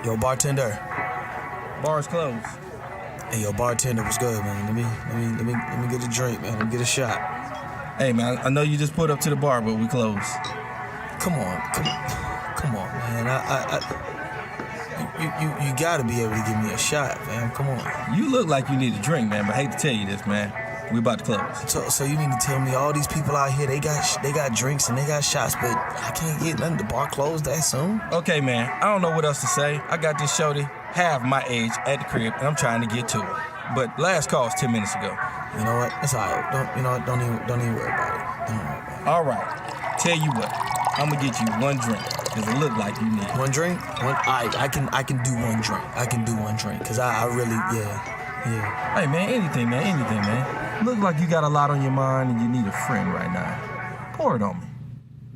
Yo, bartender. Bar's closed. Hey, yo, bartender, what's good, man? Let me get a drink, man. Let me get a shot. Hey, man, I know you just put up to the bar, but we closed. Come on, man. You gotta be able to give me a shot, man. Come on. You look like you need a drink, man, but I hate to tell you this, man. We about to close. So you need to tell me all these people out here, they got drinks and they got shots, but I can't get nothing. The bar closed that soon? Okay, man, I don't know what else to say. I got this shorty half my age at the crib, and I'm trying to get to it. But last call was 10 minutes ago. You know what? It's all right. Don't even worry about it. Don't worry about it. All right. Tell you what, I'm gonna get you one drink, because it look like you need it. One drink? I can do one drink. I can do one drink, because I really, yeah. Hey, man, anything, man. Look like you got a lot on your mind and you need a friend right now. Pour it on me.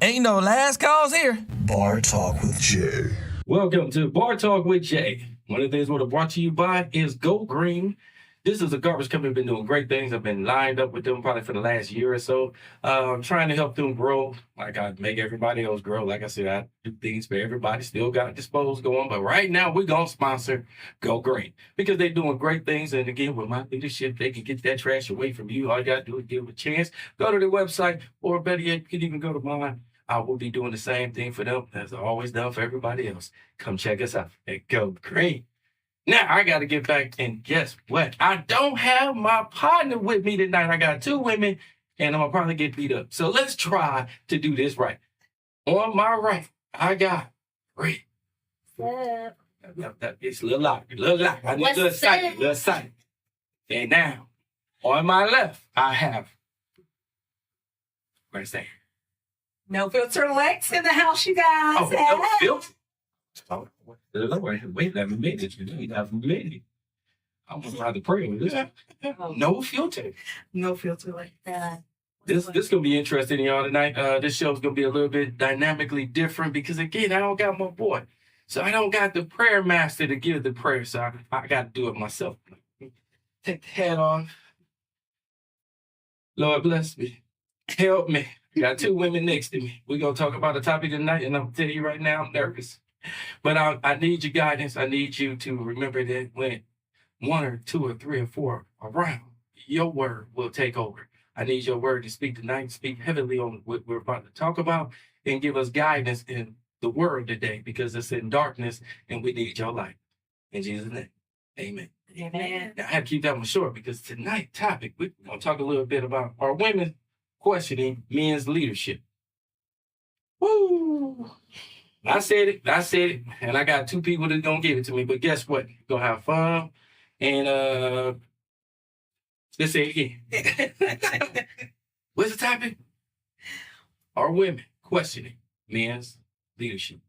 Ain't no last calls here. Bar Talk with Jay. Welcome to Bar Talk with Jay. One of the things we're brought to you by is Go Green. This is a garbage company been doing great things. I've been lined up with them probably for the last year or so. Trying to help them grow like I make everybody else grow. Like I said, I do things for everybody. Still got Dispose going. But right now, we're going to sponsor Go Green because they're doing great things. And again, with my leadership, they can get that trash away from you. All you got to do is give them a chance. Go to their website, or better yet, you can even go to mine. I will be doing the same thing for them as I always done for everybody else. Come check us out at Go Green. Now, I got to get back, and guess what? I don't have my partner with me tonight. I got two women, and I'm going to probably get beat up. So let's try to do this right. On my right, I got Bree. Yeah. It's a little loud. I need a little sight. And now, on my left, I have, where's that? No Filter Lex in the house, you guys. Oh, no filter. Oh, wait a minute. You need have a minute. I'm gonna try to pray with this. No filter. No Filter Lex. This gonna be interesting, y'all, tonight. This show's gonna be a little bit dynamically different because again, I don't got my boy. So I don't got the prayer master to give the prayer, so I gotta do it myself. Take the hat off. Lord bless me. Help me. Got two women next to me. We're gonna talk about the topic tonight, and I'm gonna tell you right now, I'm nervous. But I need your guidance. I need you to remember that when one or two or three or four are around, your word will take over. I need your word to speak tonight, speak heavily on what we're about to talk about, and give us guidance in the world today because it's in darkness and we need your light. In Jesus' name, amen. Amen. Now, I had to keep that one short because tonight's topic, we're going to talk a little bit about our women questioning men's leadership. Woo! I said it, and I got two people that's gonna give it to me. But guess what? We're gonna have fun, and let's say it again. What's the topic? Are women questioning men's leadership?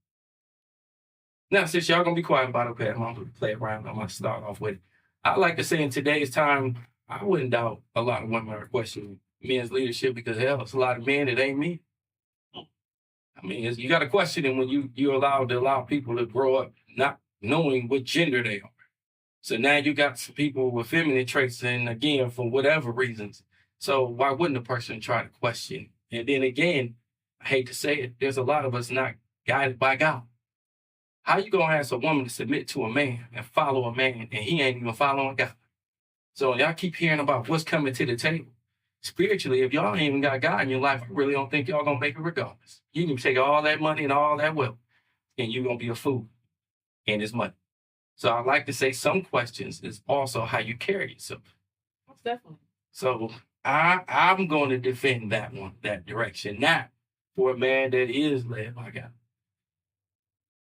Now, since y'all gonna be quiet about it, I'm gonna play around. I'm gonna start off with it. I like to say in today's time, I wouldn't doubt a lot of women are questioning men's leadership because hell, it's a lot of men that ain't me. I mean, you got to question it when you're allowed to allow people to grow up not knowing what gender they are. So now you got some people with feminine traits, and again, for whatever reasons. So why wouldn't a person try to question? And then again, I hate to say it, there's a lot of us not guided by God. How you going to ask a woman to submit to a man and follow a man, and he ain't even following God? So y'all keep hearing about what's coming to the table. Spiritually, if y'all ain't even got God in your life, I really don't think y'all gonna make it regardless. You can take all that money and all that wealth, and you're gonna be a fool in this money. So I like to say some questions is also how you carry yourself. Most definitely. So I'm going to defend that direction. Now, for a man that is led by God,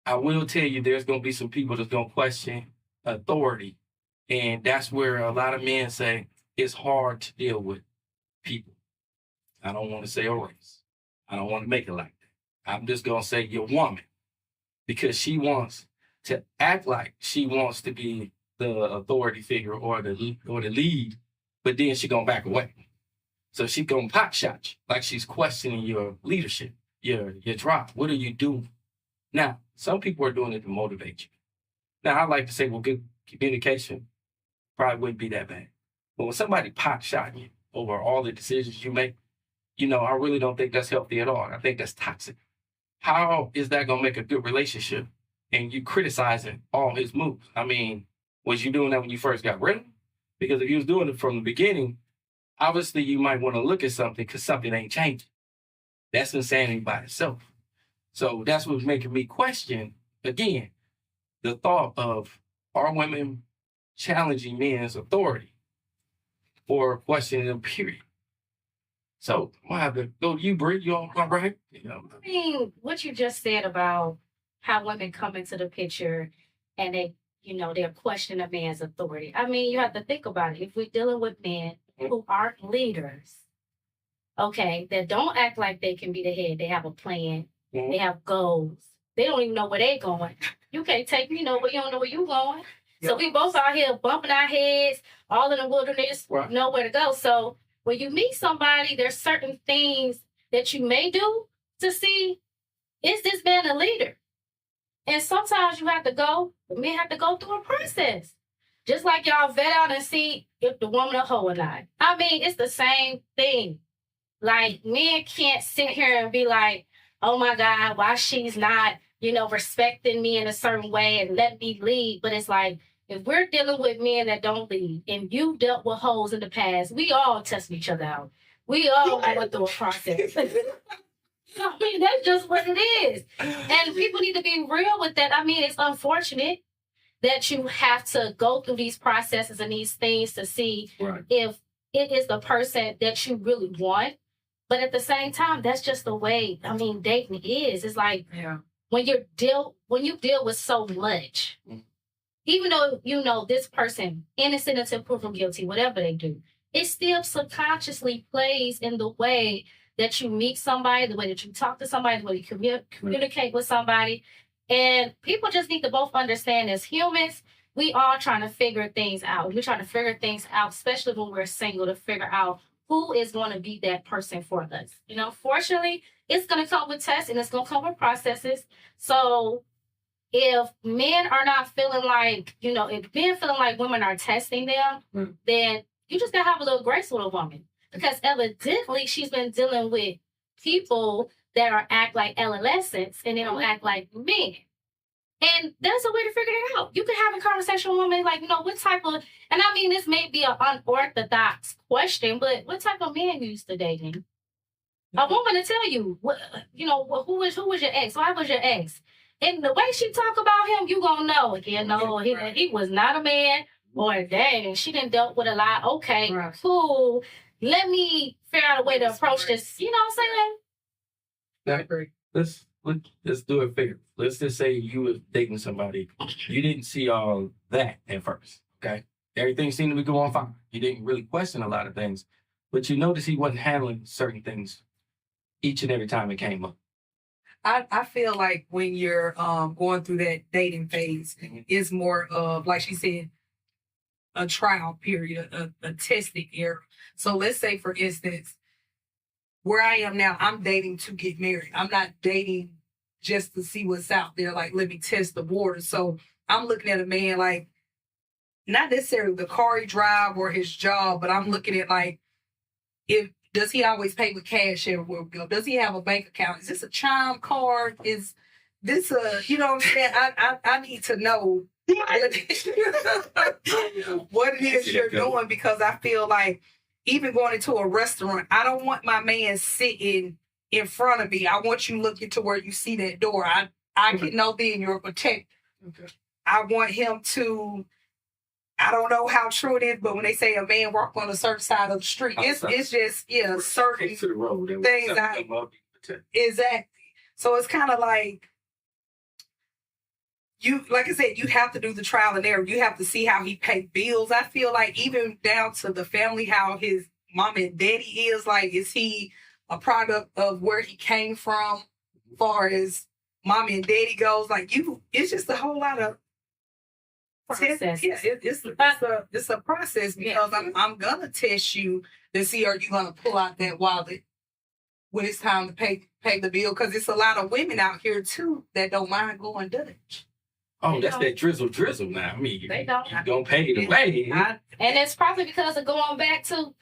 I will tell you there's gonna be some people that's gonna question authority, and that's where a lot of men say it's hard to deal with people. I don't want to say a race. I don't want to make it like that. I'm just going to say your woman because she wants to act like she wants to be the authority figure or the lead, but then she going to back away. So she going to pot shot you like she's questioning your leadership, your drive. What are you doing? Now, some people are doing it to motivate you. Now, I like to say, well, good communication probably wouldn't be that bad. But when somebody pot shot you over all the decisions you make, I really don't think that's healthy at all. I think that's toxic. How is that going to make a good relationship and you criticizing all his moves. I mean, was you doing that when you first got rid of him? Because if you was doing it from the beginning, obviously you might want to look at something because something ain't changing. That's insanity by itself. So that's what's making me question, again, the thought of, are women challenging men's authority or questioning them, period? So I'm gonna have to go to you, Bree. You all right? You know. I mean, what you just said about how women come into the picture and they're questioning a man's authority. I mean, you have to think about it. If we're dealing with men who aren't leaders, okay, that don't act like they can be the head, they have a plan, they have goals, they don't even know where they're going. You can't take me nowhere, you don't know where you're going. So we both out here bumping our heads, all in the wilderness, nowhere to go. So when you meet somebody, there's certain things that you may do to see, is this man a leader? And sometimes men have to go through a process. Just like y'all vet out and see if the woman a hoe or not. I mean, it's the same thing. Like, men can't sit here and be like, oh my God, why she's not, respecting me in a certain way and let me lead. But it's like, if we're dealing with men that don't lead, and you dealt with hoes in the past, we all test each other out. We all went through a process. I mean, that's just what it is. And people need to be real with that. I mean, it's unfortunate that you have to go through these processes and these things to see if it is the person that you really want. But at the same time, that's just the way, dating is. It's like when you deal with so much, even though, this person innocent until proven guilty, whatever they do, it still subconsciously plays in the way that you meet somebody, the way that you talk to somebody, the way you communicate with somebody. And people just need to both understand, as humans, we all trying to figure things out. We're trying to figure things out, especially when we're single, to figure out who is going to be that person for us. Fortunately, it's going to come with tests and it's going to come with processes. So if men are not feeling like, if men feeling like women are testing them, then you just got to have a little grace with a woman. Because evidently she's been dealing with people that act like adolescents and they don't act like men. And that's a way to figure it out. You can have a conversation with a woman like, what type of, and I mean, this may be an unorthodox question, but what type of man you used to dating? A woman to tell you, who was your ex? Why was your ex? And the way she talk about him, you gonna know, he was not a man, or dang, she done dealt with a lot. Okay, cool. Let me figure out a way to approach this. You know what I'm saying? Let's do it fair. Let's just say you were dating somebody. You didn't see all that at first, okay? Everything seemed to be going fine. You didn't really question a lot of things, but you noticed he wasn't handling certain things each and every time it came up. I feel like when you're going through that dating phase, it's more of, like she said, a trial period, a testing era. So let's say, for instance, where I am now, I'm dating to get married. I'm not dating just to see what's out there. Like, let me test the water. So I'm looking at a man like, not necessarily the car he drive or his job, but I'm looking at like, does he always pay with cash everywhere we go? Does he have a bank account? Is this a Chime card? Is this a, what I'm saying? I need to know what it is you're doing, because I feel like even going into a restaurant, I don't want my man sitting in front of me. I want you looking to where you see that door. I can know then you're a protector. Okay. I want him to, I don't know how true it is, but when they say a man walk on a certain side of the street, it's just, certain things. Exactly. So it's kind of like, like I said, you have to do the trial and error. You have to see how he paid bills. I feel like even down to the family, how his mom and daddy is. Like, is he a product of where he came from, as far as mommy and daddy goes? Like, it's just a whole lot of process. Yeah, it's a process, because I'm gonna test you to see, are you gonna pull out that wallet when it's time to pay the bill? Because it's a lot of women out here too that don't mind going Dutch. Oh, that's that drizzle now. I mean, they don't. You gonna pay it away. And it's probably because of going back to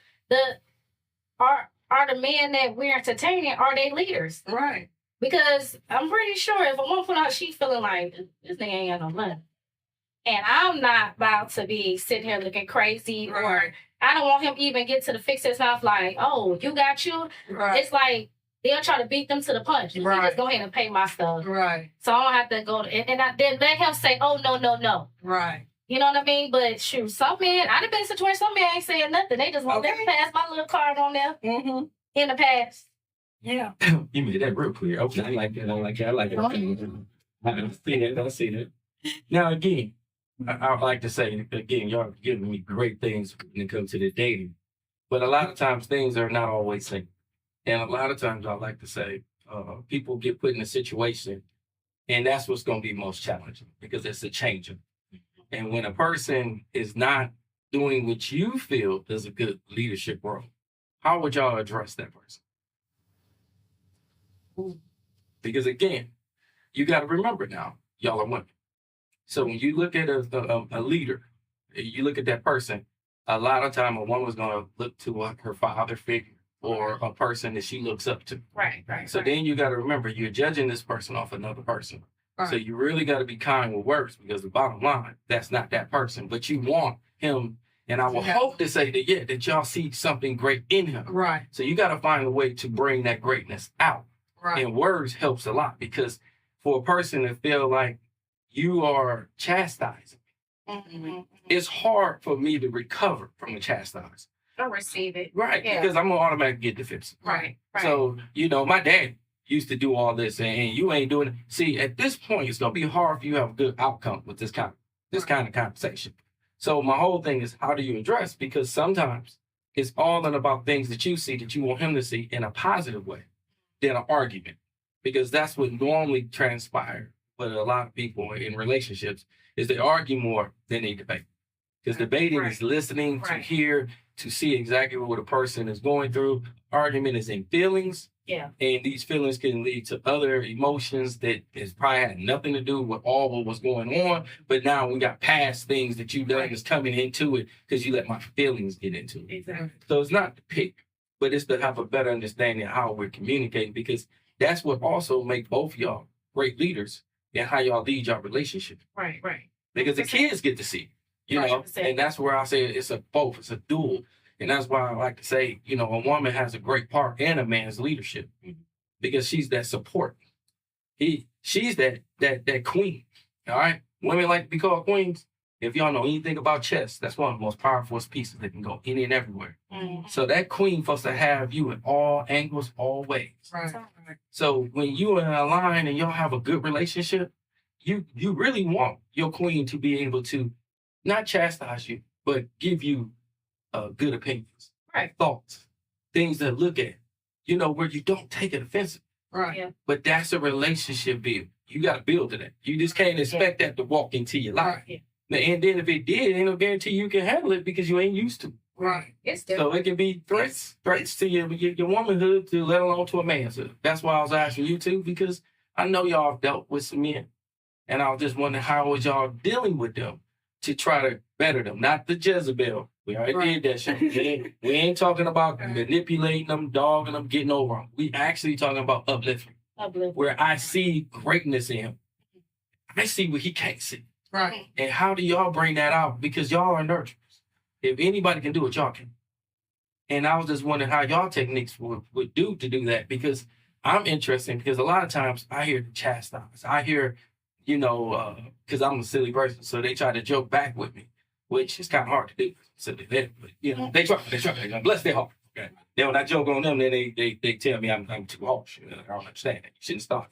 are the men that we're entertaining, are they leaders? Right. Because I'm pretty sure if a woman put out, she feeling like this nigga ain't got no money. And I'm not about to be sitting here looking crazy, or Right. I don't want him to even get to the fix his mouth like, oh, you got you. Right. It's like they'll try to beat them to the punch. And Right. just go ahead and pay my stuff. Right. So I don't have to go and I then let him say, oh, no. Right. You know what I mean? But shoot, some men, I've been in situations, some men ain't saying nothing. They just want Okay. to pass my little card on there Mm-hmm. in the past. Yeah. You made that real clear. Okay, I like that. I like it. I see that. Now, again, I would like to say, again, y'all giving me great things when it comes to the dating. But a lot of times things are not always safe. And a lot of times I like to say, people get put in a situation, and that's what's going to be most challenging because it's a changer. And when a person is not doing what you feel is a good leadership role, how would y'all address that person? Because again, you got to remember now, y'all are women. So when you look at a leader, you look at that person, a lot of time a woman's going to look to her father figure or a person that she looks up to. Right. So then you got to remember, you're judging this person off another person. Right. So you really got to be kind with words because the bottom line, that's not that person. But you want him, and I will Yeah. hope to say that, yeah, that y'all see something great in him. Right. So you got to find a way to bring that greatness out. Right. And words helps a lot because for a person to feel like you are chastising, Mm-hmm. it's hard for me to recover from the chastising. I receive it. Right. Yeah. Because I'm going to automatically get defensive. Right. So, my dad used to do all this and you ain't doing it. See, at this point, it's going to be hard for you to have a good outcome with this kind of conversation. So my whole thing is, how do you address? Because sometimes it's all about things that you see that you want him to see in a positive way than an argument. Because that's what normally transpires with a lot of people in relationships is they argue more than they debate. Because debating is listening to Right. hear, to see exactly what a person is going through. Argument is in feelings. Yeah. And these feelings can lead to other emotions that has probably had nothing to do with all what was going on. But now we got past things that you done is coming into it because you let my feelings get into it. Exactly. So it's not to pick, but it's to have a better understanding of how we're communicating because that's what also make both of y'all great leaders and how y'all lead your relationship. Right. Because the kids get to see, you know, 100%. and that's where I say it's a both, it's a dual. And that's why I like to say, a woman has a great part in a man's leadership because she's that support. She's that queen. All right. Women like to be called queens. If y'all know anything about chess, that's one of the most powerful pieces that can go any and everywhere. Mm-hmm. So that queen supposed to have you in all angles, all ways. Right. So when you are in a line and y'all have a good relationship, you really want your queen to be able to not chastise you, but give you good opinions, Right. thoughts, things to look at, where you don't take it offensive. Right. Yeah. But that's a relationship build. You got to build to that. You just can't expect that to walk into your life. Yeah. And then if it did, ain't no guarantee you can handle it because you ain't used to it. Right. It's So different. it can be threats to your womanhood, to let alone to a manhood. That's why I was asking you too, because I know y'all have dealt with some men, and I was just wondering how was y'all dealing with them to try to better them, not the Jezebel. We already did that shit. We ain't talking about manipulating them, dogging them, getting over them. We actually talking about uplifting, Uplift. where I see greatness in him. I see what he can't see. Right. And how do y'all bring that out? Because y'all are nurturers. If anybody can do it, y'all can. And I was just wondering how y'all techniques would do to do that because I'm interested because a lot of times I hear the chastise. I hear, because I'm a silly person, so they try to joke back with me, which is kind of hard to do. So they they try. They bless their heart. Okay. Then when I joke on them, then they tell me I'm too harsh. I don't understand that. You shouldn't start.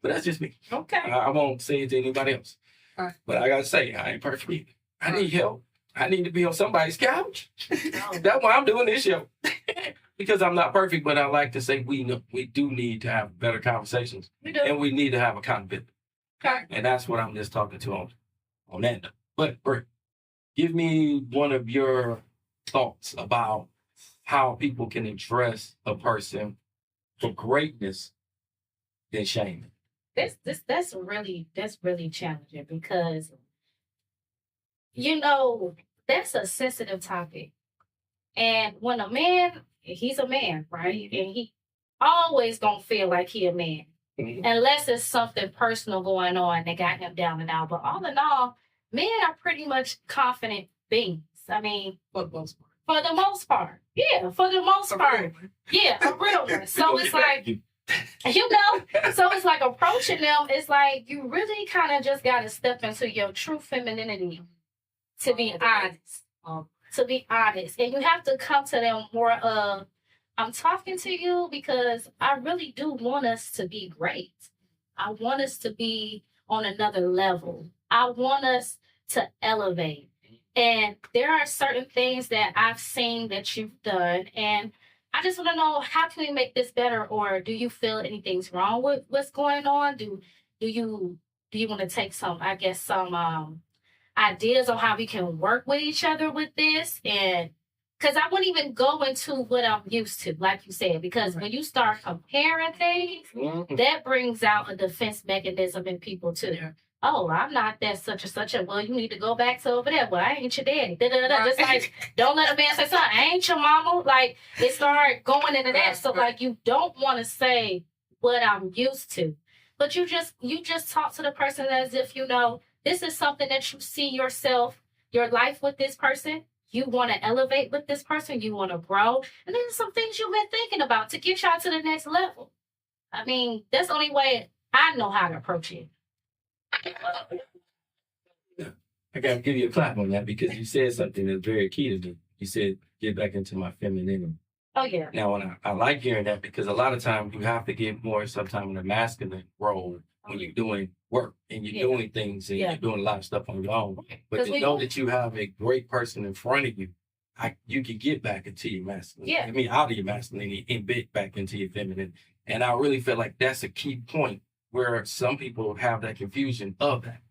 But that's just me. Okay. I won't say it to anybody else. Right. But I gotta say, I ain't perfect either. I need help. I need to be on somebody's couch. No. That's why I'm doing this show. Because I'm not perfect, but I like to say we do need to have better conversations We do. and we need to have accountability. Okay. And that's what I'm just talking to on that note. But Britt, give me one of your thoughts about how people can address a person for greatness than shame. That's really challenging because that's a sensitive topic. And when a man, he's a man, right? And he always gonna feel like he a man. unless it's something personal going on that got him down and out. But all in all, men are pretty much confident beings. I mean, For the most part. for the most part. Yeah, for the most For part. real. Yeah, a real one. So it's like, you know, so it's like approaching them, it's like you really kind of just got to step into your true femininity, to be honest. To be honest. And you have to come to them more of, I'm talking to you because I really do want us to be great. I want us to be on another level. I want us to elevate. And there are certain things that I've seen that you've done, and I just want to know, how can we make this better, or do you feel anything's wrong with what's going on? Do you want to take some, I guess, some ideas on how we can work with each other with this? And because I wouldn't even go into what I'm used to, like you said, because when you start comparing things, that brings out a defense mechanism in people too. Yeah. Oh, I'm not that such and such a, well, you need to go back to over there. Well, I ain't your daddy. Da-da-da-da. Just like, don't let a man say something. I ain't your mama. Like, it start going into that. So, like, you don't want to say what I'm used to. But you just talk to the person as if, you know, this is something that you see yourself, your life with this person. You want to elevate with this person. You want to grow. And there's some things you've been thinking about to get y'all to the next level. I mean, that's the only way I know how to approach it. I gotta give you a clap on that because you said something that's very key to me. You said get back into my femininity. Oh, yeah. Now, when I like hearing that because a lot of times you have to get more sometimes in the masculine role when you're doing work and you're doing things and you're doing a lot of stuff on your own. But 'Cause to we know don't- that you have a great person in front of you, you can get back into your masculine. Yeah. I mean, out of your masculinity and get back into your feminine. And I really feel like that's a key point where some people have that confusion of that.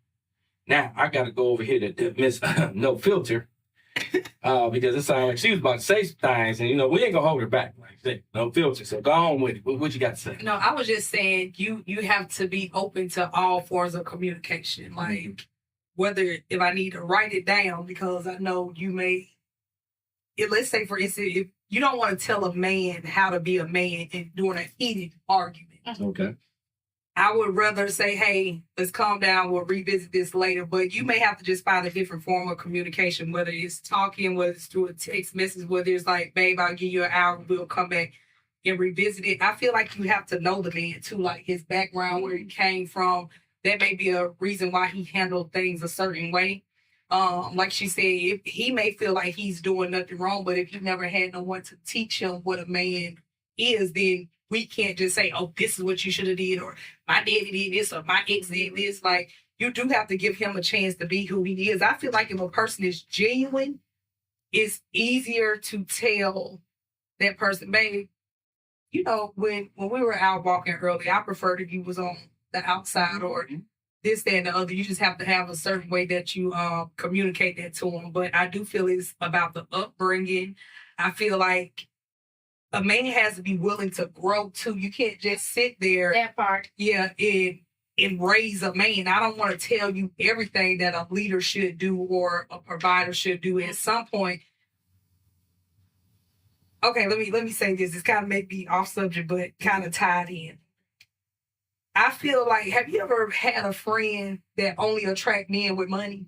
Now, I got to go over here to Miss No Filter because it sounded like she was about to say some things, and, you know, we ain't going to hold her back. Like I said, No Filter. So go on with it. What you got to say? No, I was just saying you have to be open to all forms of communication. Like whether if I need to write it down because I know you may. Let's say for instance, if you don't want to tell a man how to be a man and during a heated argument, Okay. I would rather say, hey, let's calm down. We'll revisit this later. But you may have to just find a different form of communication, whether it's talking, whether it's through a text message, whether it's like, babe, I'll give you an hour. We'll come back and revisit it. I feel like you have to know the man too, like his background, where he came from. That may be a reason why he handled things a certain way. Like she said, he may feel like he's doing nothing wrong, but if he never had no one to teach him what a man is, then we can't just say, oh, this is what you should have did, or my daddy did this, or my ex did this. Like, you do have to give him a chance to be who he is. I feel like if a person is genuine, it's easier to tell that person, babe, you know, when we were out walking earlier, I preferred if you was on the outside or this, that, and the other. You just have to have a certain way that you communicate that to them. But I do feel it's about the upbringing. I feel like a man has to be willing to grow too. You can't just sit there, That part. and raise a man. I don't want to tell you everything that a leader should do or a provider should do. At some point, okay, let me say this. It's kind of maybe off subject, but kind of tied in. I feel like, have you ever had a friend that only attract men with money?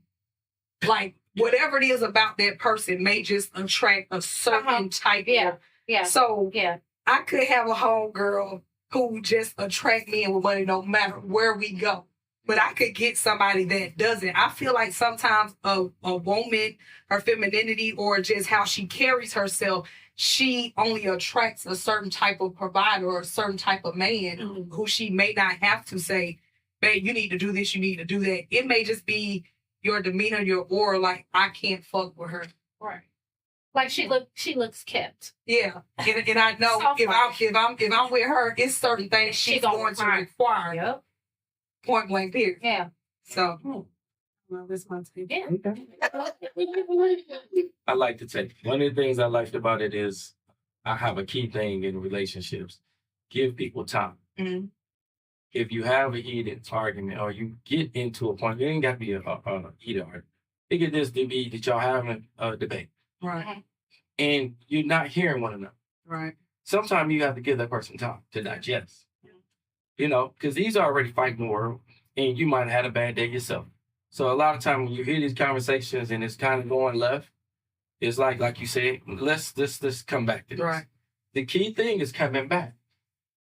Like whatever it is about that person may just attract a certain type of. Yeah. So Yeah. I could have a homegirl who just attract men with money no matter where we go. But I could get somebody that doesn't. I feel like sometimes a woman, her femininity or just how she carries herself, she only attracts a certain type of provider or a certain type of man who she may not have to say, babe, you need to do this, you need to do that. It may just be your demeanor, your aura, like, I can't fuck with her. Right. Like she looks kept. Yeah, and I know if I'm with her, it's certain things she's going to require. Yep. Point blank period. Yeah. So, well, this one's Yeah. I like to take one of the things I liked about it is I have a key thing in relationships. Give people time. Mhm. If you have a heated argument or you get into a point, it ain't got to be a heated argument. It could just be that y'all having a debate right, and you're not hearing one another. right. Sometimes you have to give that person time to digest. you know, because he's already fighting the world, and you might have had a bad day yourself. So a lot of time when you hear these conversations and it's kind of going left, it's like you said, let's come back to this. Right. The key thing is coming back,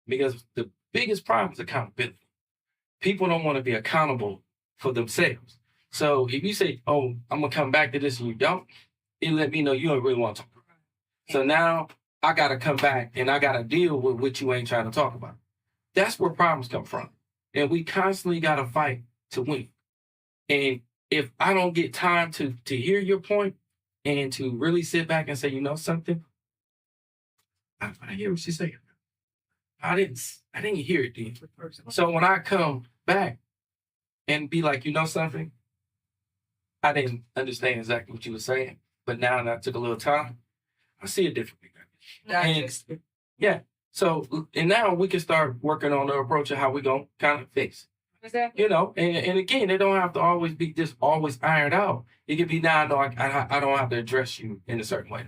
because the biggest problem is accountability. People don't want to be accountable for themselves. So if you say, "Oh, I'm gonna come back to this," and you don't, it let me know you don't really want to talk about it. So now I gotta come back and I gotta deal with what you ain't trying to talk about. That's where problems come from, and we constantly gotta fight to win. And if I don't get time to hear your point and to really sit back and say, you know something, I hear what she's saying. I didn't hear it then. So when I come back and be like, you know something, I didn't understand exactly what you were saying, but now that I took a little time, I see it differently. And yeah, so and now we can start working on the approach of how we gonna kind of fix. Exactly. You know, and again, they don't have to always be just always ironed out. It could be now, no, I don't have to address you in a certain way.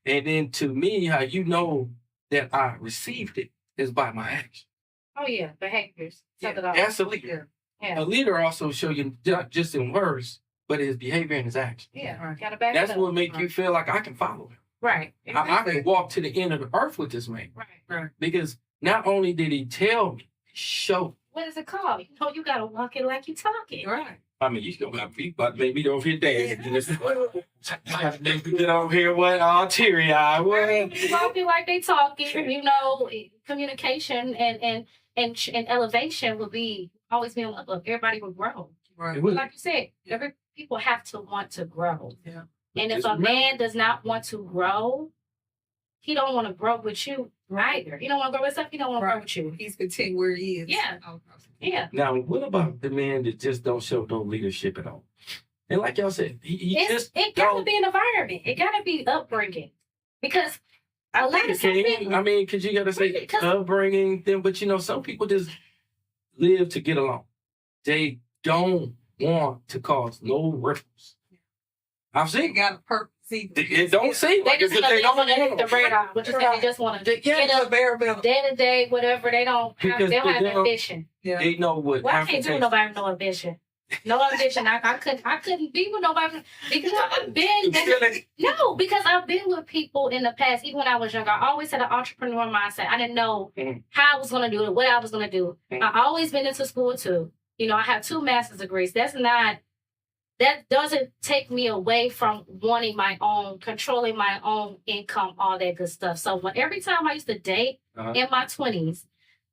And then to me, how you know that I received it is by my action. Oh yeah, behaviors. Yeah, Set it off. that's a leader. Yeah. A leader also show you not just in words, but his behavior and his action. Yeah. Right. Gotta back That's it up. what make you feel like I can follow him. Right. I can walk to the end of the earth with this man. Right. Because not only did he tell me, he showed me. What is it called? You know, you gotta walk it like you talking. Right. I mean, you still got me, but maybe don't hit that. Get over here, what? All teary eyed. What? You walk it like they talking. You know, communication and elevation will be always be on the up. Everybody will grow. Right. Like you said, people have to want to grow. Yeah. And if a man does not want to grow, he don't want to grow with you either. He don't want to grow with himself. He don't want to grow with you. He's content where he is. Yeah. Yeah. Now, what about the men that just don't show no leadership at all? And like y'all said, It gotta be an environment. It gotta be upbringing. Because a lot of people, I mean, because you gotta say upbringing them, but you know, some people just live to get along. They don't want to cause no ripples. I've They seen got a purpose. it don't seem they like just it's want they don't to hit the radar. What you say? They just want to get up day to day, whatever. They don't have ambition. They know what. Well, I can't do nobody with no ambition. No ambition. I couldn't be with nobody because I've been because I've been with people in the past. Even when I was younger, I always had an entrepreneur mindset. I didn't know how I was going to do it, what I was going to do. I always been into school too. You know, I have 2 master's degrees. That doesn't take me away from wanting my own, controlling my own income, all that good stuff. So every time I used to date in my 20s,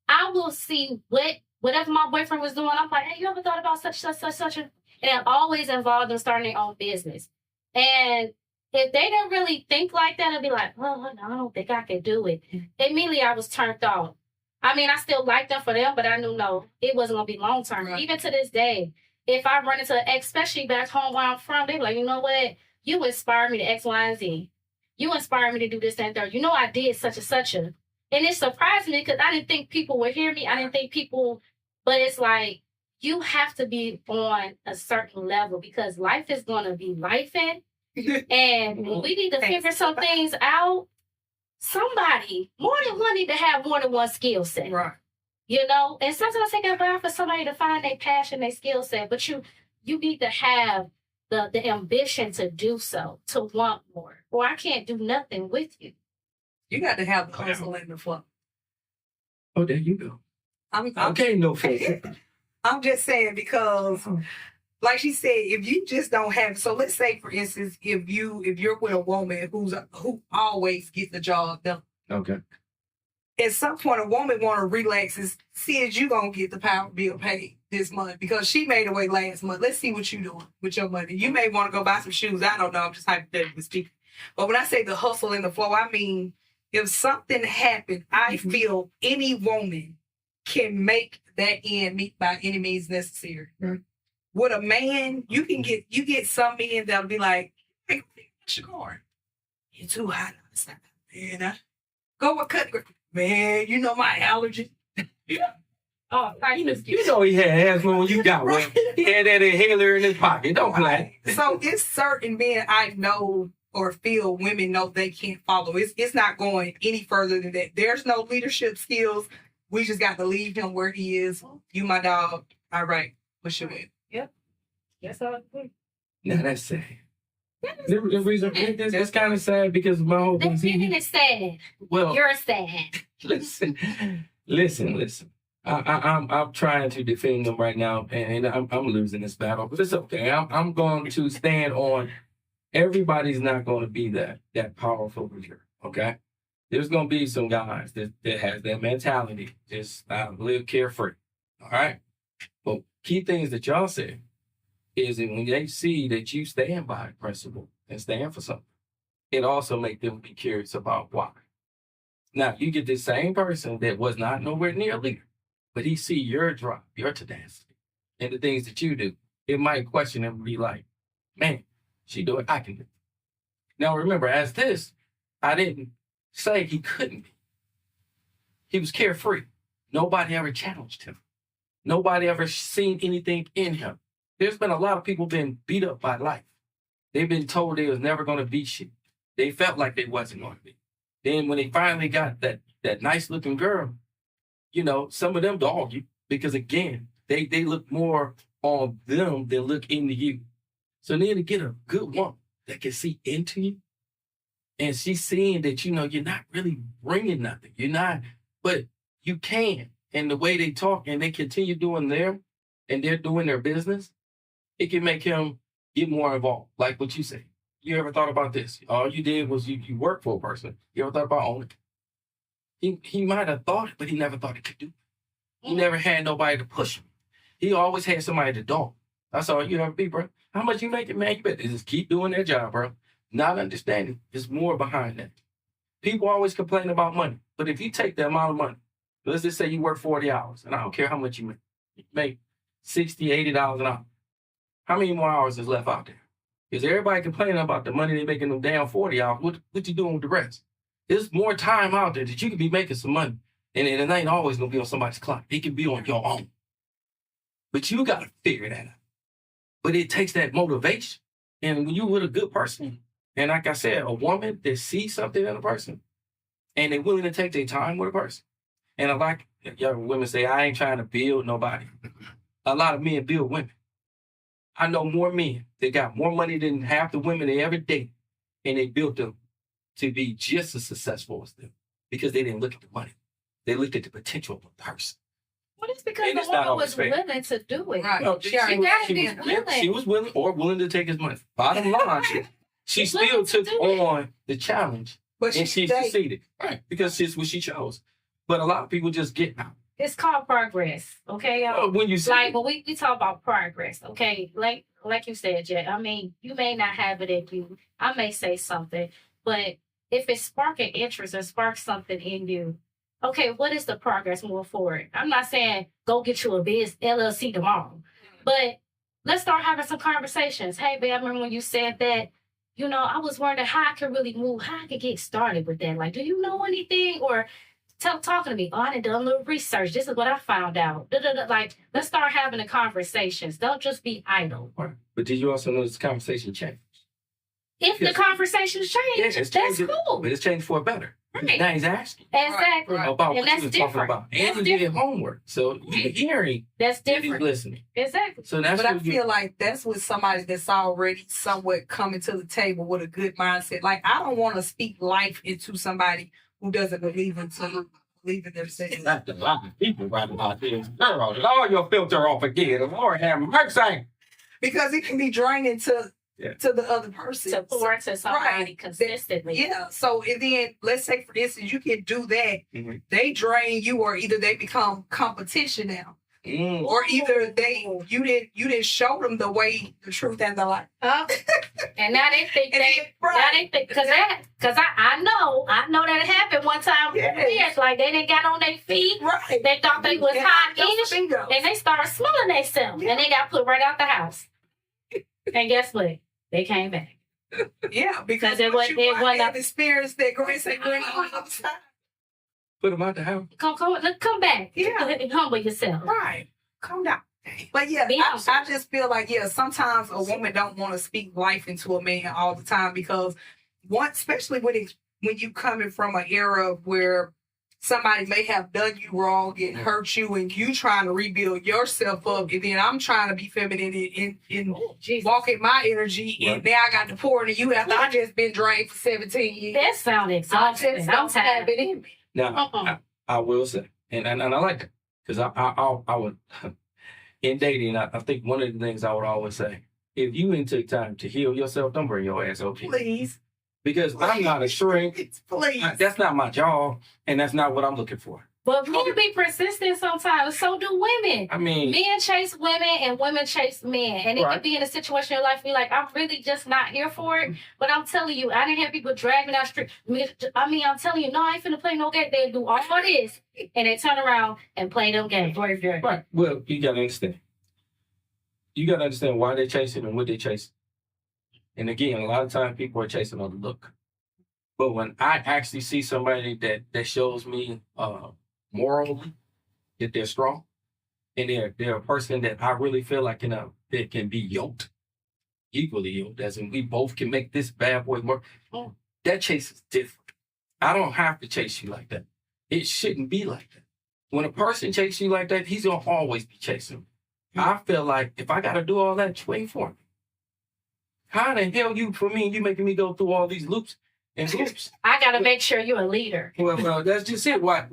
I will see whatever my boyfriend was doing. I'm like, hey, you ever thought about such? And it always involved them starting their own business. And if they didn't really think like that, I'd be like, oh, no, I don't think I can do it. Immediately, I was turned off. I mean, I still liked them for them, but I knew, no, it wasn't going to be long term. Right. Even to this day, if I run into an ex, especially back home where I'm from, they be like, you know what? You inspire me to X, Y, and Z. You inspire me to do this, that, and third. You know I did such and such a. And it surprised me because I didn't think people would hear me. I didn't think people, but it's like, you have to be on a certain level because life is going to be lifing. And we need to figure some things out. Somebody, more than one, need to have more than one skill set. Right. You know, and sometimes it can be for somebody to find their passion, their skill set, but you need to have the ambition to do so, to want more. Or I can't do nothing with you. You got to have the hustle and the flow. Oh, there you go. I'm just saying because, like she said, if you just don't have, so let's say for instance, if you're with a woman who always gets the job done. Okay. At some point, a woman want to relax and see if you gonna get the power bill paid this month because she made away last month. Let's see what you doing with your money. You may want to go buy some shoes. I don't know. I'm just hypothetically speaking. But when I say the hustle and the flow, I mean if something happened, I feel any woman can make that end meet by any means necessary. Mm-hmm. With a man, you get some men that'll be like, hey, what's your car? You're too hot outside, man. Go with cut. Man, you know my allergy. Oh, you know he had asthma when you got one. He had that inhaler in his pocket. Don't play. So it's certain men I know or feel women know they can't follow. It's not going any further than that. There's no leadership skills. we just got to leave him where he is. You my dog. All right. What's your name? Yes, I agree. Now that's sad. The reason that's kind of sad because my whole That thing. meaning is sad. Well, You're sad. listen. I'm trying to defend them right now, and I'm losing this battle, but it's okay. I'm going to stand on. Everybody's not going to be that powerful leader. Okay, there's going to be some guys that has that mentality, just live carefree. All right, but key things that y'all said is that when they see that you stand by a principle and stand for something, it also make them be curious about why. Now you get this same person that was not nowhere near a leader, but he see your drive, your tenacity, and the things that you do. It might question him and be like, man, she do it, I can do it. Now remember, as this, I didn't say he couldn't be. He was carefree. Nobody ever challenged him. Nobody ever seen anything in him. There's been a lot of people been beat up by life. They've been told they was never going to be shit. They felt like they wasn't going to be. Then when they finally got that nice looking girl, you know, some of them dog you because again, they look more on them than look into you. So then to get a good woman that can see into you, and she's seeing that, you know, you're not really bringing nothing. You're not, but you can. And the way they talk and they continue doing they're doing their business, it can make him get more involved. Like what you say. You ever thought about this? All you did was you worked for a person. You ever thought about owning it? He might have thought it, but he never thought he could do it. He never had nobody to push him. He always had somebody to dog. That's all you ever be, bro. How much you make it, man? You better just keep doing their job, bro. Not understanding. There's more behind that. People always complain about money. But if you take the amount of money, let's just say you work 40 hours, and I don't care how much you make $60, $80 an hour. How many more hours is left out there? Because everybody complaining about the money they're making them down 40 hours. What you doing with the rest? There's more time out there that you could be making some money. And it ain't always going to be on somebody's clock. It can be on your own. But you got to figure that out. But it takes that motivation. And when you're with a good person, and like I said, a woman that sees something in a person, and they're willing to take their time with a person. And I like young women say, I ain't trying to build nobody. A lot of men build women. I know more men that got more money than half the women they ever date, and they built them to be just as successful as them because they didn't look at the money. They looked at the potential of a person. Well, it's because And the it's not woman always was fair. willing to do it. Right. No, She gotta be willing. She was willing to take his money. Bottom line, she still willing to took do it. on the challenge, But and she stayed. succeeded. Right, because it's what she chose. But a lot of people just get out. It's called progress. Okay, y'all. When you see Like it, when we talk about progress, okay, like you said, Jay, I mean, you may not have it in you. I may say something, but if it's sparking interest or sparks something in you, okay, what is the progress moving forward? I'm not saying go get you a biz LLC tomorrow, but let's start having some conversations. Hey, babe, I remember when you said that, you know, I was wondering how I could really move, how I could get started with that. Like, do you know anything? Or talking to me. Oh, I done done a little research. This is what I found out. Like, let's start having the conversations. Don't just be idle. but did you also know this conversation changed? If Yes. the conversations change, Yes, it's that's changing, cool. but it's changed for a better. Right. Now he's asking Exactly. Right. about And what that's you were talking different. about, That's and he did different. homework, so you're hearing That's that he's different. listening. Exactly. So that's But I what you. feel like that's with somebody that's already somewhat coming to the table with a good mindset. Like, I don't want to speak life into somebody who doesn't believe in themselves. That's a lot of people right about this. Girl, Lord, your filter off again. Lord have mercy. Because it can be draining to Yeah. the other person. To pour into somebody Right. consistently. Yeah. So and then let's say for instance you can do that. Mhm. They drain you, or either they become competition now. Mm. Or either you didn't show them the way, the truth, and the light. And now they think And they then, right. because I know that it happened one time. Yes. Yes, like they didn't got on their feet. Right. They thought they was And hot-ish, bingo. and they started smelling themselves, and they got put right out the house. And guess what? They came back. Yeah, because it once was- you it was have a- experienced that grace and grace all the time. Put him out the house. Come back. Yeah. Humble yourself. Right. Calm down. But yeah, Be honest. I just feel like, yeah, sometimes a woman don't want to speak life into a man all the time because especially when you coming from an era where somebody may have done you wrong and hurt you, and you trying to rebuild yourself up, and then I'm trying to be feminine and Jesus. walk in my energy, and now I got to pour into you after I just been drained for 17 years. That sounds I exhausting. just I'm don't have tired. it in me. Now, I will say, and I like that because I would in dating. I think one of the things I would always say, if you ain't took time to heal yourself, don't bring your ass over here. Please. Because I'm not a shrink. Please. That's not my job, and that's not what I'm looking for. But men be persistent sometimes. So do women. I mean, Men chase women and women chase men. And it Right. can be in a situation in your life where you're like, I'm really just not here for it. But I'm telling you, I didn't have people drag me down the street. I mean, I'm telling you, no, I ain't finna play no game. They do all this and they turn around and play them games. right. Well, you gotta understand. You gotta understand why they chasing and what they chasing. And again, a lot of times people are chasing on the look. But when I actually see somebody that shows me morally that they're strong and they're a person that I really feel like that can be yoked, equally yoked, as in we both can make this bad boy work. That chase is different. I don't have to chase you like that. It shouldn't be like that. When a person chases you like that, he's gonna always be chasing me. I feel like if I gotta do all that, just wait for me. How the hell you for me? You making me go through all these loops and loops? I got to make sure you're a leader. Well, that's just it. What?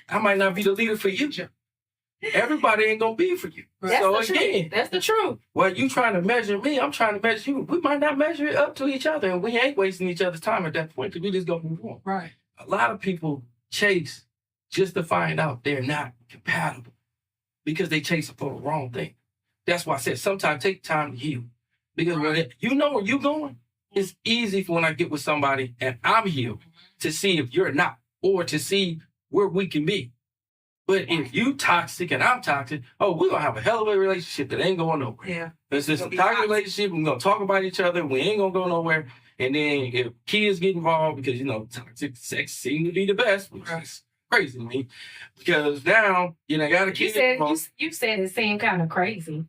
I might not be the leader for you, Jim. Everybody ain't gonna be for you. That's So the truth. again, That's the truth. well, you trying to measure me, I'm trying to measure you. We might not measure it up to each other, and we ain't wasting each other's time at that point. 'Cause we just gonna move on. Right. A lot of people chase just to find out they're not compatible because they chasing for the wrong thing. That's why I said sometimes take time to heal. Because you know where you're going, it's easy for when I get with somebody and I'm healed to see if you're not, or to see where we can be. But if you toxic and I'm toxic, we're gonna have a hell of a relationship that ain't going nowhere. Yeah. It's just a It'll be toxic toxic. relationship. We're gonna talk about each other. We ain't gonna go nowhere. And then if kids get involved, because toxic sex seems to be the best, which is crazy to me. Because now got a kid involved. You said it seemed kind of crazy.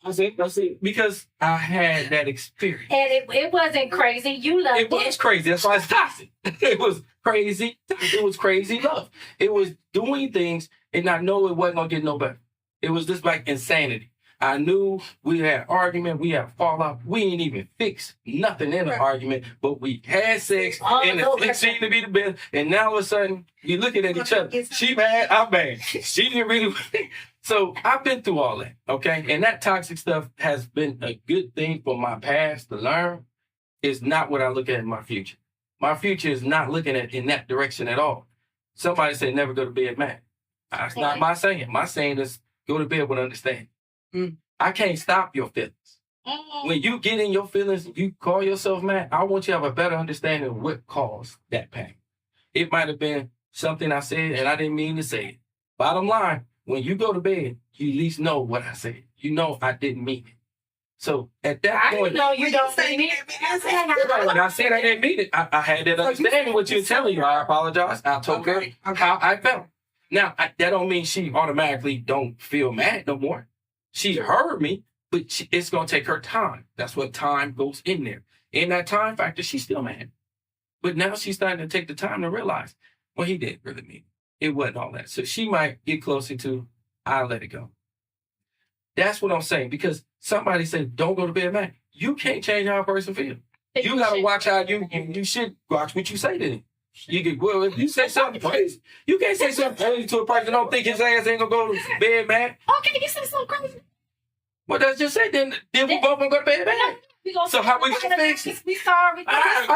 I said, because I had that experience. And it wasn't crazy. You loved It was crazy. That's why it's toxic. It was crazy. It was crazy love. It was doing things and I know it wasn't gonna get no better. It was just like insanity. I knew we had argument, we had fallout. We ain't even fixed nothing in the argument, but we had sex and it seemed to be the best. And now all of a sudden, you looking at each other. She mad, I'm mad. She didn't really. So I've been through all that, okay? And that toxic stuff has been a good thing for my past to learn. It's not what I look at in my future. My future is not looking at in that direction at all. Somebody said never go to bed mad. That's not my saying. My saying is go to bed with understanding. I can't stop your feelings. When you get in your feelings, you call yourself mad, I want you to have a better understanding of what caused that pain. It might have been something I said and I didn't mean to say it. Bottom line, when you go to bed, you at least know what I said. You know I didn't mean it. So at that point, you don't mean it. when I said I didn't mean it, I had that understanding what you're telling you. I apologize. I told her how I felt. Now, that don't mean she automatically don't feel mad no more. She heard me, but it's going to take her time. That's what time goes in there. In that time factor, she's still mad. But now she's starting to take the time to realize, well, he didn't really mean it. It wasn't all that. So she might get closer to, I'll let it go. That's what I'm saying. Because somebody said, don't go to bed mad. You can't change how a person feels. You got to watch how you should watch what you say to them. You get, well, if you say something crazy, you can't say something crazy to a person that don't think his ass ain't going to go to bed mad. Okay, you said something crazy. Well, that's just it. Then we both gonna go to bed mad. So how we gonna fix it? We sorry. I'm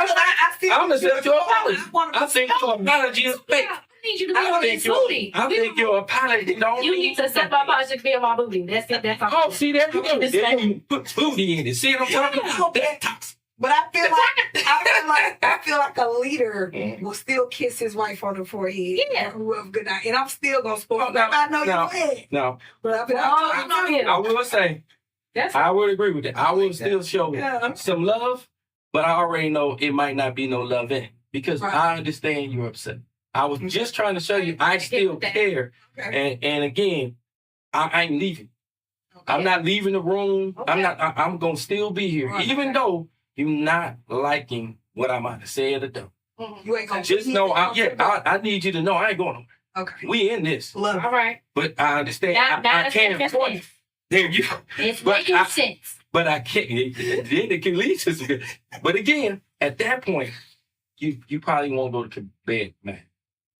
gonna accept your apology. I think your apology is fake. I need you to be on this booty. I think your apology don't You need to accept my apology to be on my booty. That's it. That's all. Oh, see, there you go. Then you put booty in it. See what I'm talking about? That's toxic. But I feel like a leader will still kiss his wife on the forehead. Yeah. Good night. And I'm still gonna spoil them. I know you're mad. No. But I will say, I would agree with that. I will still show some love, but I already know it might not be no love in it because I understand you're upset. I was just trying to show you I still care. And again, I ain't leaving. I'm not leaving the room. I'm gonna still be here, even though you're not liking what I might have said or done. You ain't gonna Just know, I need you to know I ain't going nowhere. Okay. We in this. Love All it. right. But I understand. Now I it's can't making afford it. sense. There you go. It's But making sense. But I can't. Then it can lead to some good. But again, at that point, you probably won't go to bed, man.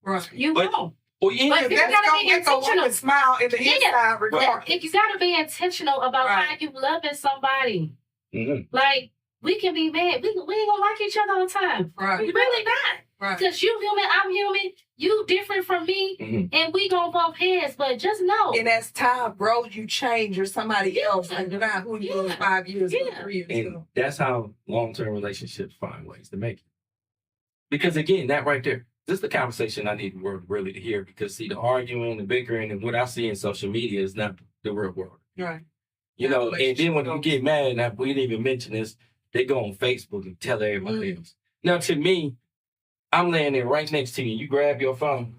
Right. You But- won't. Or you But ain't you That's gotta gonna be make a woman intentional. smile in the Yeah. inside regardless. If you gotta be intentional about Right. how you loving somebody. Mhm. Like, we can be mad. We ain't gonna like each other all the time. Right. We really not. Right. Because you human, I'm human. You different from me. Mhm. And we gonna bump heads. But just know. And as time grows, you change. You're somebody else. Like you're not who you were Yeah. 5 years or Yeah. 3 years And ago. that's how long-term relationships find ways to make it. Because again, that right there, this is the conversation I need the world really to hear. Because see, the arguing, the bickering, and what I see in social media is not the real world. Right. You know, and then when you Relationship get mad, and we didn't even mention this, they go on Facebook and tell everybody else. Now, to me, I'm laying there right next to you. You grab your phone.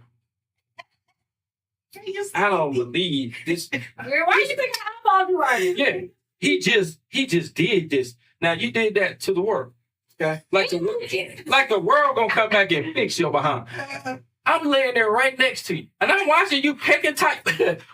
I don't believe this. Why you think I eyeballed you right? Yeah, he just did this. Now you did that to the world. Okay, like the world gonna come back and fix your behind. I'm laying there right next to you, and I'm watching you picking type.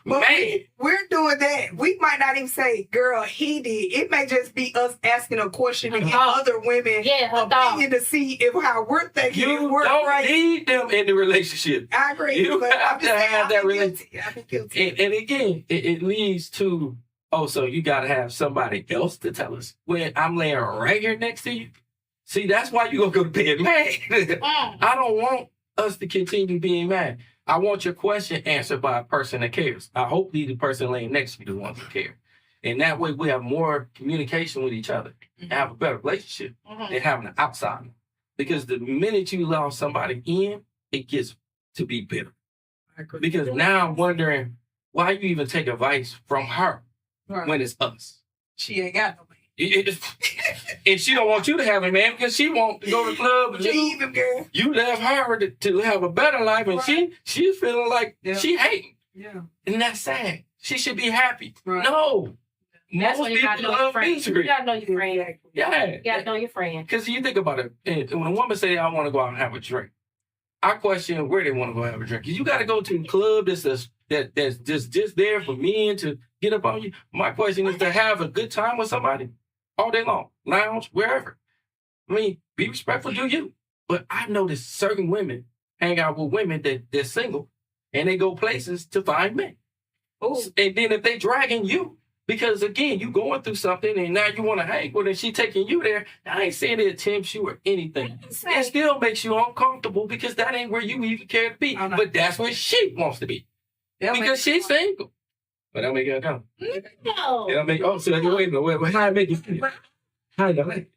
Man, We're doing that. We might not even say, girl, he did. It may just be us asking a question and get other women Yeah, a thought. opinion to see if how we're thinking. you if we're don't right. need them in the relationship. I agree. You but have I'm to just saying, have I've that been relationship. guilty. I've been guilty. And again, it leads to, oh, so you got to have somebody else to tell us when I'm laying right here next to you. See, that's why you gonna go to bed mad. I don't want us to continue being mad. I want your question answered by a person that cares. I hope the person laying next to you the one who cares. And that way we have more communication with each other and have a better relationship than having an outsider. Because the minute you allow somebody in, it gets to be bitter. I agree. Because now I'm wondering why you even take advice from her Right. when it's us. She ain't got no man. And she don't want you to have a man because she want to go to the club. And Leave him, girl. you left her to have a better life, and she's feeling like Yeah. she hating, Yeah. and that's sad. She should be happy. Right. No, That's most when you gotta people know your love friend. You misery. gotta know your friend. Exactly. Yeah, You gotta know your friend. because you think about it, and when a woman say, "I want to go out and have a drink," I question where they want to go have a drink. Because you got to go to a club that's just there for men to get up on you. My question is to have a good time with somebody all day long, lounge, wherever. I mean, be respectful, do you. But I noticed certain women hang out with women they're single and they go places to find men. Ooh. And then if they dragging you, because again, you going through something and now you want to hang with her and she taking you there, I ain't saying it tempts you or anything. It still makes you uncomfortable because that ain't where you even care to be. Oh, no. But that's where she wants to be. Because she's single. But that'll make her come. No. It'll make, oh, so wait a minute, how it make you feel? How you like?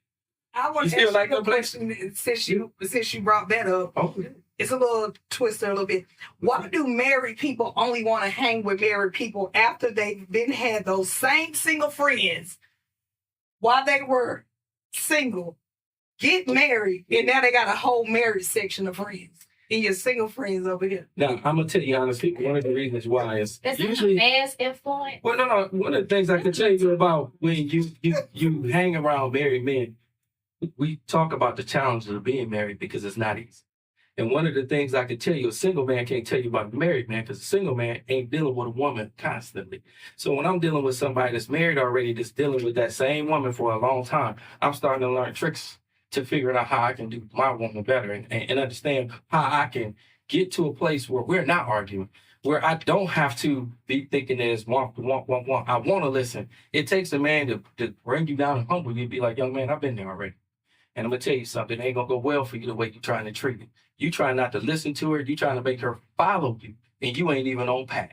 I want You to still ask like you a them places? question since you brought that up. Oh, It's a little twisted a little bit. Why do married people only want to hang with married people after they've been had those same single friends while they were single, get married, and now they got a whole married section of friends? And your single friends over here. now, I'm going to tell you honestly, one of the reasons why is Is that a usually... man's influence? Well, no. One of the things I can tell you about when you hang around married men, we talk about the challenges of being married because it's not easy. And one of the things I can tell you, a single man can't tell you about a married man because a single man ain't dealing with a woman constantly. So when I'm dealing with somebody that's married already, that's dealing with that same woman for a long time, I'm starting to learn tricks to figure out how I can do my woman better and understand how I can get to a place where we're not arguing, where I don't have to be thinking that it's want. I want to listen. It takes a man to bring you down and humble you and be like, young man, I've been there already. And I'm going to tell you something, it ain't going to go well for you the way you're trying to treat it. You trying not to listen to her, you trying to make her follow you, and you ain't even on path.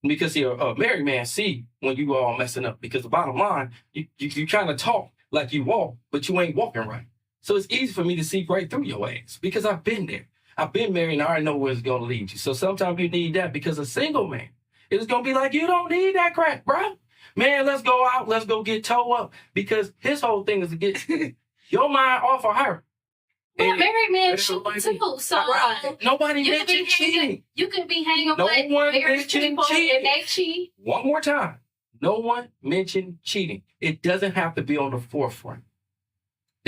Because see, a married man see when you all messing up. Because the bottom line, you trying to talk like you walk, but you ain't walking right. So it's easy for me to see right through your ass because I've been there. I've been married and I already know where it's going to lead you. So sometimes you need that because a single man is going to be like, you don't need that crap, bro. Man, let's go out. Let's go get toe up because his whole thing is to get your mind off of her. Well, And married men that's cheat what too. So nobody you can be mentioned cheating. hanging. You can be hanging No with one married mentioned people cheating. and they cheat. One more time. No one mentioned cheating. It doesn't have to be on the forefront.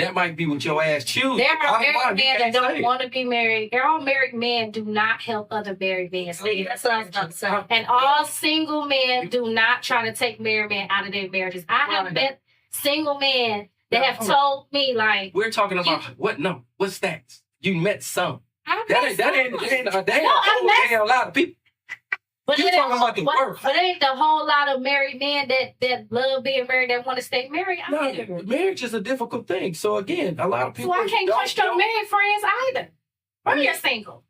that might be what your ass choose. There are I don't married mind, you men that can't say don't it. want to be married. All married men do not help other married men. See, that's what I was about to say. And all single men do not try to take married men out of their marriages. I have Right. met single men that Now, have hold on. told me, like, We're talking about what? No, what stats? You met some. I That met ain't a some. damn, No, I whole met damn lot of people. But You it talking ain't- about the but- worth. But it ain't the whole lot of married men that love being married that want to stay married. No, marriage is a difficult thing. So again, a lot of people. So I can't don't trust your know. married friends either. I Or mean, you're single.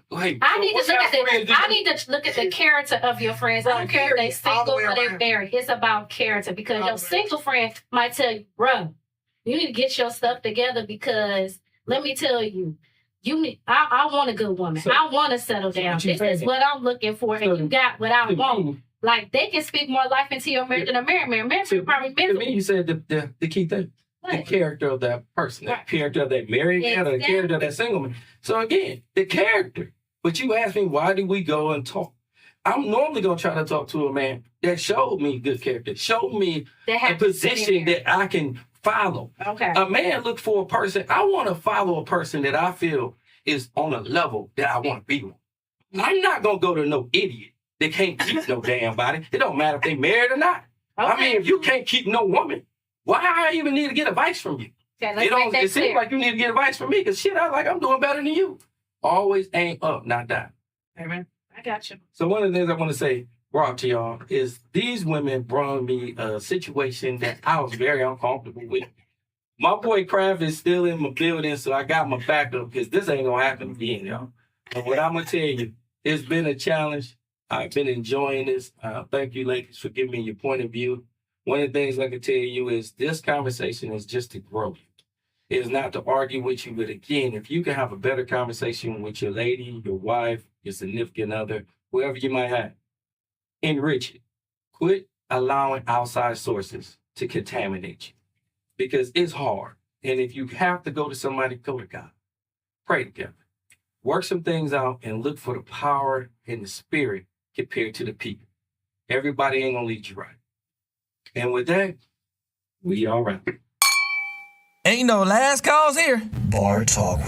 Hey, I so need what to look kind at of friends the do I you- need to look at the character of your friends. I don't care if they All the single way or they around. married. It's about character because All your the way single friend might tell you, bro, you need to get your stuff together because let me tell you, you need I want a good woman. So- I want to settle down. what you This is saying? what I'm looking for, and So- you got what I To want. me- Like they can speak more life into your marriage than a married man. Married man probably To miserable. me, you said the key thing. The What? character of that person, the Right. character of that married man, or the Exactly. character of that single man. So again, the character. But you asked me, why do we go and talk? I'm normally gonna try to talk to a man that showed me good character, showed me They a have to sit in position there. that I can follow. Okay. A man look for a person. I want to follow a person that I feel is on a level that I want to be with. I'm not gonna go to no idiot that can't keep no damn body. It don't matter if they married or not. I Okay. mean, if you can't keep no woman, why I even need to get advice from you? Okay, It let's don't. make that It seems clear. like you need to get advice from me because shit, I'm doing better than you. Always aim up, not down. Amen. I got you. So one of the things I want to say, brought to y'all, is these women brought me a situation that I was very uncomfortable with. My boy Kraft is still in my building, so I got my backup because this ain't gonna happen again, y'all. And what I'm gonna tell you, it's been a challenge. I've been enjoying this. Thank you, ladies, for giving me your point of view. One of the things I can tell you is this conversation is just to grow you. It's not to argue with you, but again, if you can have a better conversation with your lady, your wife, your significant other, whoever you might have, enrich it. Quit allowing outside sources to contaminate you because it's hard. And if you have to go to somebody, go to God. Pray together. Work some things out and look for the power in the spirit compared to the people. Everybody ain't gonna lead you right. And with that, we all right. Ain't no last calls here. Bar Talk with